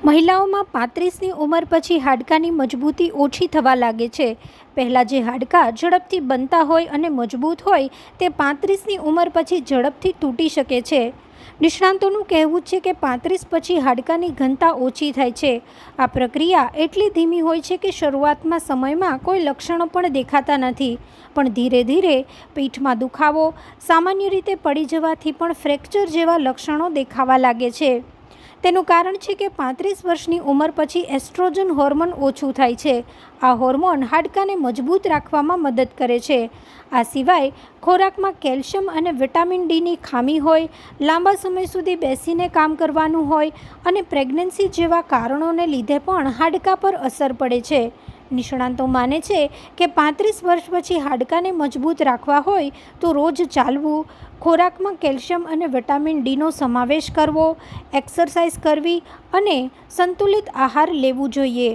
મહિલાઓમાં 35ની ઉંમર પછી હાડકાની મજબૂતી ઓછી થવા લાગે છે. પહેલાં જે હાડકાં ઝડપથી બનતા હોય અને મજબૂત હોય તે 35ની ઉંમર પછી ઝડપથી તૂટી શકે છે. નિષ્ણાતોનું કહેવું છે કે 35 પછી હાડકાની ઘનતા ઓછી થાય છે. આ પ્રક્રિયા એટલી ધીમી હોય છે કે શરૂઆતના સમયમાં કોઈ લક્ષણો પણ દેખાતા નથી, પણ ધીરે ધીરે પીઠમાં દુખાવો, સામાન્ય રીતે પડી જવાથી પણ ફ્રેક્ચર જેવા લક્ષણો દેખાવા લાગે છે. તેનું કારણ છે કે 35 વર્ષની ઉંમર પછી એસ્ટ્રોજન હોર્મોન ઓછું થાય છે. આ હોર્મોન હાડકાને મજબૂત રાખવામાં મદદ કરે છે. આ સિવાય ખોરાકમાં કેલ્શિયમ અને વિટામિન ડીની ખામી હોય, લાંબા સમય સુધી બેસીને કામ કરવાનું હોય અને પ્રેગ્નન્સી જેવા કારણોને લીધે પણ હાડકાં પર અસર પડે છે. નિષ્ણાતો માને છે કે 35 વર્ષ પછી હાડકાને મજબૂત રાખવા હોય તો રોજ ચાલવું, ખોરાકમાં કેલ્શિયમ અને વિટામિન ડીનો સમાવેશ કરવો, એક્સરસાઇઝ કરવી અને સંતુલિત આહાર લેવું જોઈએ.